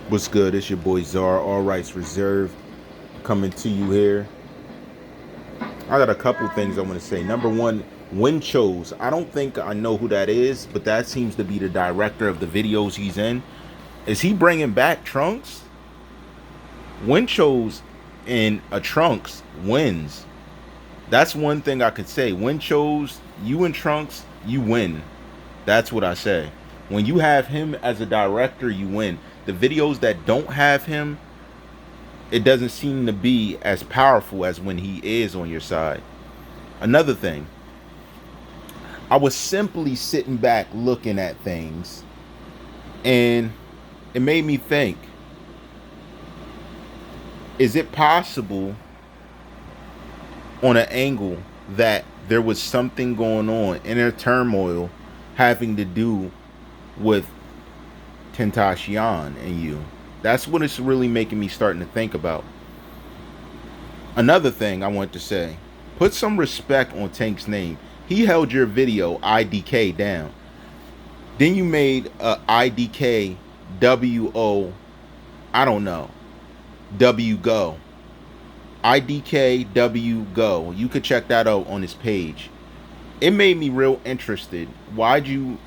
What's good? It's your boy Czar, all rights reserved, coming to you here. I got a couple things I want to say. Number one, Winchos. I don't think I know who that is, but that seems to be the director of the videos he's in. Is he bringing back Trunks? Winchos in a Trunks wins. That's one thing I could say. Winchos, you and Trunks, you win. That's what I say. When you have him as a director, you win. The videos that don't have him, it doesn't seem to be as powerful as when he is on your side. Another thing, I was simply sitting back looking at things, and it made me think, is it possible on an angle that there was something going on, inner turmoil, having to do with Tentacion and you? That's what it's really making me starting to think about. Another thing I want to say, put some respect on Tank's name. He held your video IDK down. Then you made a IDK WO, I don't know, W Go. IDK W Go. You could check that out on his page. It made me real interested. Were you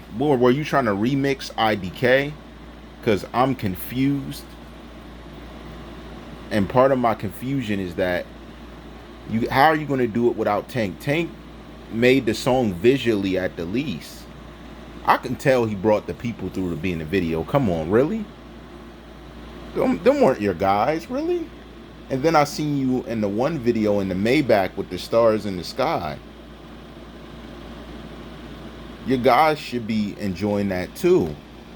trying to remix IDK? Because I'm confused. And part of my confusion is that how are you going to do it without Tank? Tank made the song visually at the least. I can tell he brought the people through to be in the video. Come on, really? Them weren't your guys, really? And then I seen you in the one video in the Maybach with the stars in the sky. Your guys should be enjoying that too.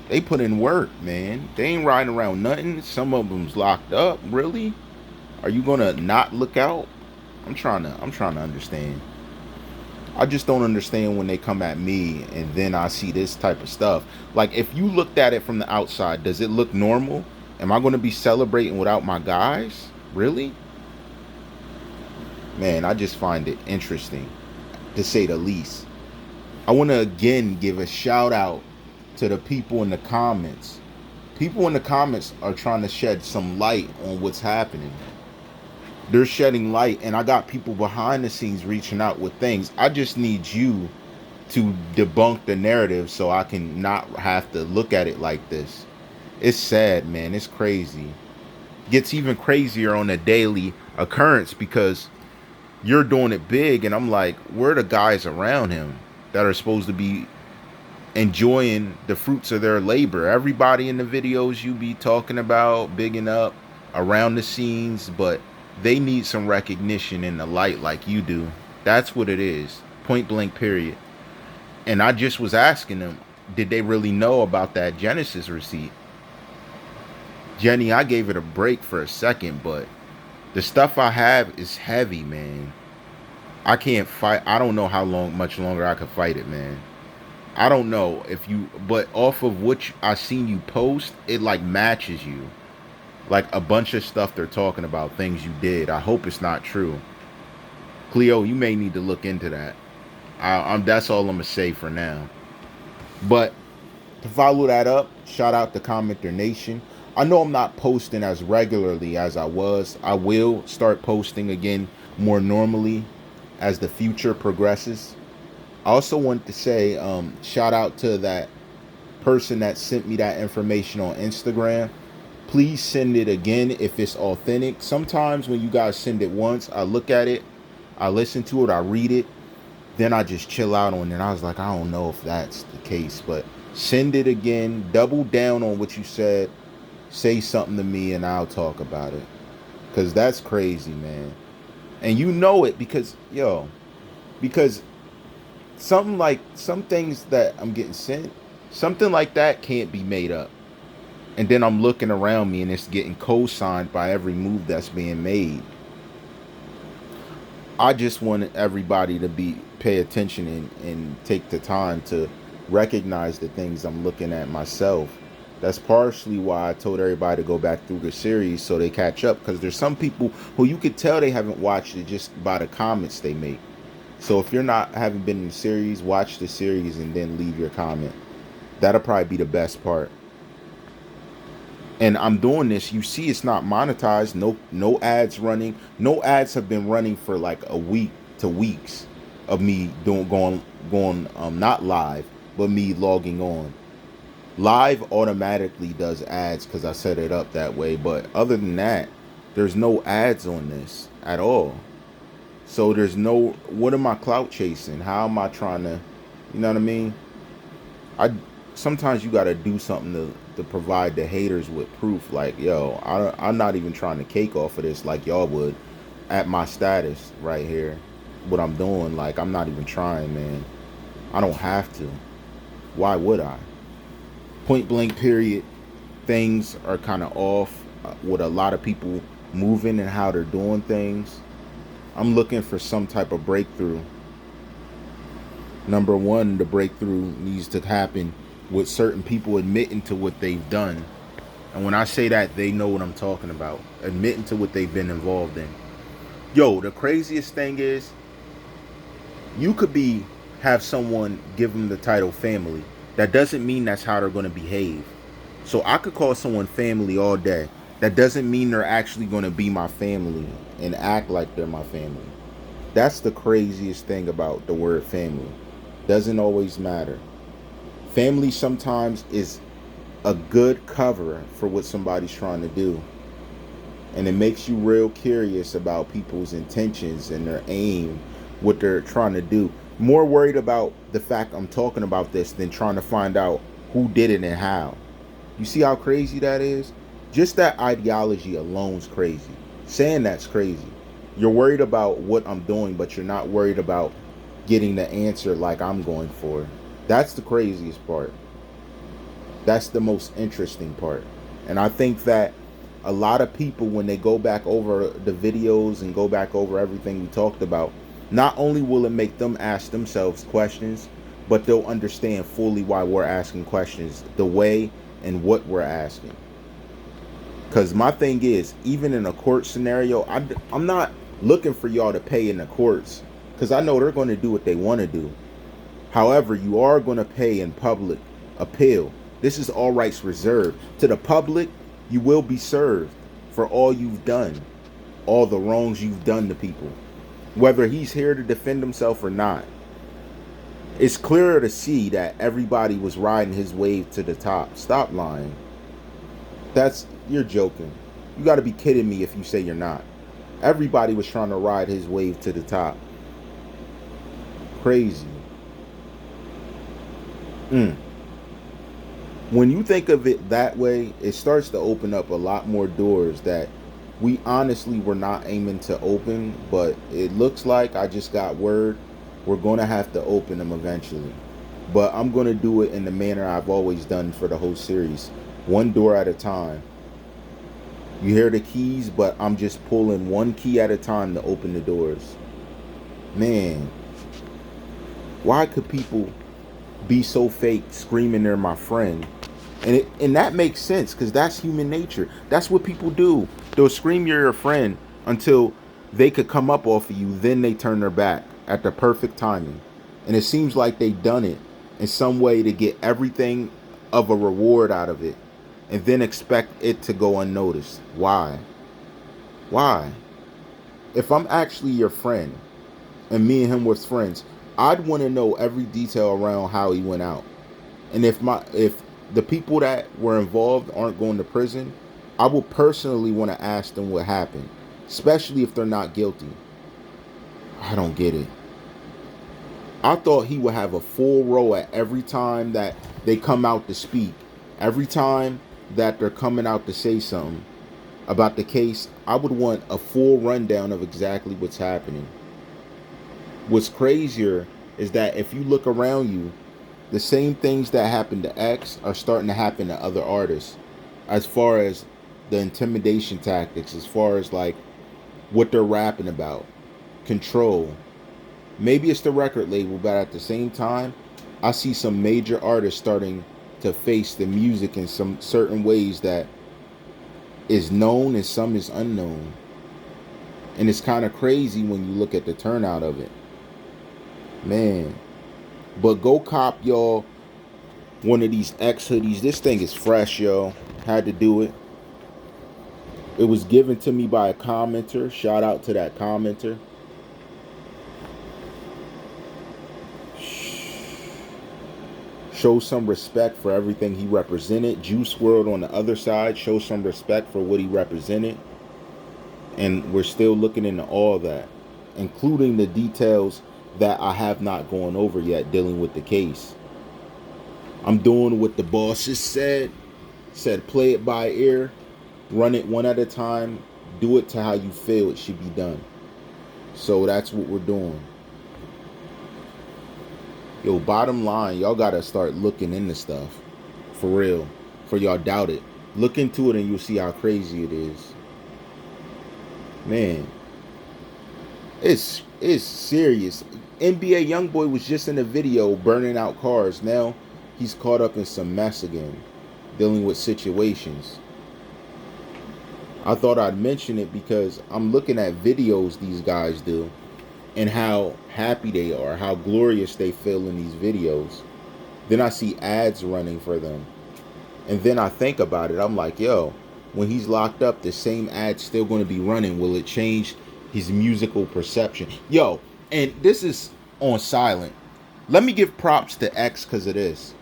They put in work, man. They ain't riding around nothing. Some of them's locked up. Really? Are you gonna not look out? I'm trying to understand. I just don't understand when they come at me and then I see this type of stuff. Like, if you looked at it from the outside, does it look normal? Am I gonna be celebrating without my guys? Really? Man, I just find it interesting, to say the least. I want to again give a shout out to the people in the comments. People in the comments are trying to shed some light on what's happening. They're shedding light, and I got people behind the scenes reaching out with things. I just need you to debunk the narrative so I can not have to look at it like this. It's sad, man. It's crazy. Gets even crazier on a daily occurrence because you're doing it big, and I'm like, where are the guys around him that are supposed to be enjoying the fruits of their labor? Everybody in the videos you be talking about, bigging up around the scenes, but they need some recognition in the light like you do. That's what it is. Point blank, period. And I just was asking them, did they really know about that Genesis receipt? Jenny, I gave it a break for a second, but the stuff I have is heavy, man. I can't fight. I don't know how much longer I could fight it, man. I don't know if you, but off of what I seen you post, it like matches you. Like a bunch of stuff they're talking about, things you did. I hope it's not true. Cleo, you may need to look into that. That's all I'm gonna say for now. But to follow that up, shout out to Commenter Nation. I know I'm not posting as regularly as I was. I will start posting again more normally as the future progresses. I also want to say shout out to that person that sent me that information on Instagram. Please send it again if it's authentic. Sometimes when you guys send it once, I look at it, I listen to it, I read it, then I just chill out on it. And I was like, I don't know if that's the case, but send it again, double down on what you said, say something to me, and I'll talk about it. Because that's crazy, man. And you know it because, because some things that I'm getting sent, something like that can't be made up. And then I'm looking around me and it's getting co-signed by every move that's being made. I just want everybody to pay attention and take the time to recognize the things I'm looking at myself. That's partially why I told everybody to go back through the series so they catch up, because there's some people who you could tell they haven't watched it just by the comments they make. So if you're not haven't been in the series, watch the series and then leave your comment. That'll probably be the best part. And I'm doing this. You see, it's not monetized. No ads running. No ads have been running for like a week to weeks of me doing going not live, but me logging on. Live automatically does ads because I set it up that way. But other than that, there's no ads on this at all. So there's no, what am I clout chasing? How am I trying to, you know what I mean? I sometimes you gotta do something to provide the haters with proof. Like, yo, I'm not even trying to cake off of this like y'all would at my status right here. What I'm doing, like, I'm not even trying, man. I don't have to. Why would I? Point blank period. Things are kind of off with a lot of people moving and how they're doing things. I'm looking for some type of breakthrough. Number one, the breakthrough needs to happen with certain people admitting to what they've done. And when I say that, they know what I'm talking about. Admitting to what they've been involved in. Yo, the craziest thing is, you could have someone give them the title family. That doesn't mean that's how they're going to behave. So I could call someone family all day. That doesn't mean they're actually going to be my family and act like they're my family. That's the craziest thing about the word family. Doesn't always matter. Family sometimes is a good cover for what somebody's trying to do. And it makes you real curious about people's intentions and their aim, what they're trying to do. More worried about the fact I'm talking about this than trying to find out who did it and how. You see how crazy that is? Just that ideology alone is crazy. Saying that's crazy. You're worried about what I'm doing, but you're not worried about getting the answer like I'm going for. That's the craziest part. That's the most interesting part. And I think that a lot of people, when they go back over the videos and go back over everything we talked about, not only will it make them ask themselves questions, but they'll understand fully why we're asking questions, the way and what we're asking. Because my thing is, even in a court scenario, I'm not looking for y'all to pay in the courts, because I know they're going to do what they want to do. However, you are going to pay in public appeal. This is all rights reserved. To the public, you will be served for all you've done, all the wrongs you've done to people, whether he's here to defend himself or not. It's clearer to see that everybody was riding his wave to the top. Stop lying. You're joking. You got to be kidding me if you say you're not. Everybody was trying to ride his wave to the top. Crazy. When you think of it that way, it starts to open up a lot more doors that we honestly were not aiming to open, but it looks like, I just got word, we're going to have to open them eventually. But I'm going to do it in the manner I've always done for the whole series. One door at a time. You hear the keys, but I'm just pulling one key at a time to open the doors. Man, why could people be so fake screaming they're my friend? And that makes sense, because that's human nature. That's what people do. They'll scream you're your friend until they could come up off of you. Then they turn their back at the perfect timing. And it seems like they've done it in some way to get everything of a reward out of it, and then expect it to go unnoticed. Why? Why? If I'm actually your friend and me and him was friends, I'd want to know every detail around how he went out. And if the people that were involved aren't going to prison, I will personally want to ask them what happened, especially if they're not guilty. I don't get it. I thought he would have a full row at every time that they come out to speak. Every time that they're coming out to say something about the case, I would want a full rundown of exactly what's happening. What's crazier is that if you look around you, the same things that happened to X are starting to happen to other artists, as far as the intimidation tactics, as far as like what they're rapping about, control. Maybe it's the record label, but at the same time, I see some major artists starting to face the music in some certain ways that is known and some is unknown. And it's kind of crazy when you look at the turnout of it. Man. But go cop y'all one of these X hoodies. This thing is fresh, yo. Had to do it. It was given to me by a commenter. Shout out to that commenter. Show some respect for everything he represented. Juice World on the other side, show some respect for what he represented. And we're still looking into all that, including the details that I have not gone over yet dealing with the case. I'm doing what the bosses said play it by ear, run it one at a time, do it to how you feel it should be done. So that's what we're doing. Yo, bottom line, y'all gotta start looking into stuff. For real. For y'all doubt it. Look into it and you'll see how crazy it is. Man. It's serious. NBA Youngboy was just in a video burning out cars. Now he's caught up in some mess again. Dealing with situations. I thought I'd mention it because I'm looking at videos these guys do and how happy they are, how glorious they feel in these videos. Then I see ads running for them. And then I think about it. I'm like, yo, when he's locked up, the same ad's still going to be running. Will it change his musical perception? Yo, and this is on silent. Let me give props to X because of this.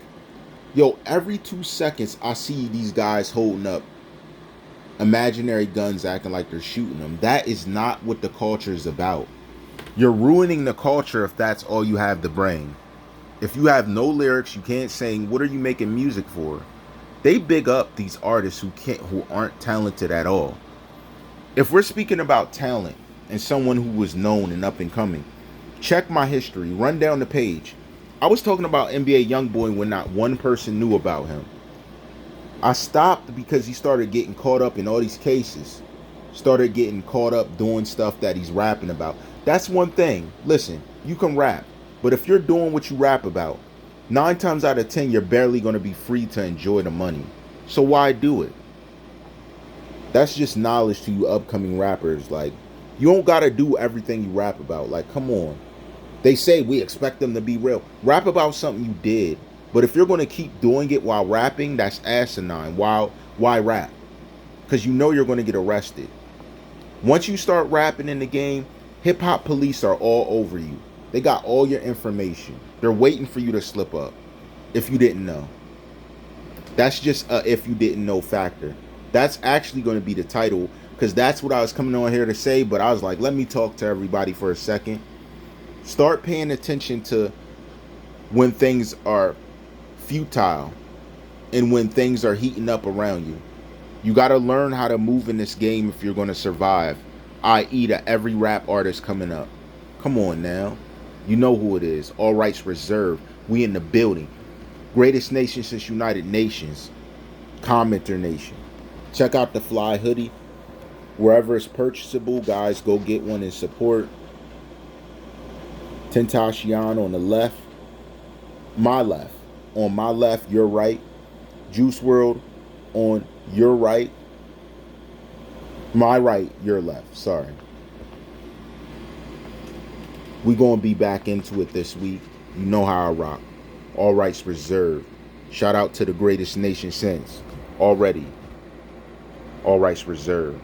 Yo, every 2 seconds, I see these guys holding up imaginary guns acting like they're shooting them. That is not what the culture is about. You're ruining the culture if that's all you have to bring. If you have no lyrics, you can't sing, what are you making music for? They big up these artists who aren't talented at all. If we're speaking about talent and someone who was known and up and coming, check my history, run down the page. I was talking about NBA Youngboy when not one person knew about him. I stopped because he started getting caught up in all these cases. Started getting caught up doing stuff that he's rapping about. That's one thing. Listen, you can rap. But if you're doing what you rap about, 9 times out of 10, you're barely going to be free to enjoy the money. So why do it? That's just knowledge to you upcoming rappers. Like, you don't got to do everything you rap about. Like, come on. They say we expect them to be real. Rap about something you did. But if you're going to keep doing it while rapping, that's asinine. Why rap? Because you know you're going to get arrested. Once you start rapping in the game, hip-hop police are all over you. They got all your information. They're waiting for you to slip up. If you didn't know. That's just a if you didn't know factor. That's actually going to be the title. Because that's what I was coming on here to say. But I was like, let me talk to everybody for a second. Start paying attention to when things are futile and when things are heating up around you. You got to learn how to move in this game if you're going to survive, i.e. to every rap artist coming up. Come on now. You know who it is. All rights reserved. We in the building. Greatest nation since United Nations. Commenter Nation. Check out the Fly Hoodie. Wherever it's purchasable, guys, go get one and support. Tentacion on the left. My left. On my left, your right. Juice World on your right. My right, your left. Sorry. We gonna be back into it this week. You know how I rock. All rights reserved. Shout out to the greatest nation since. Already. All rights reserved.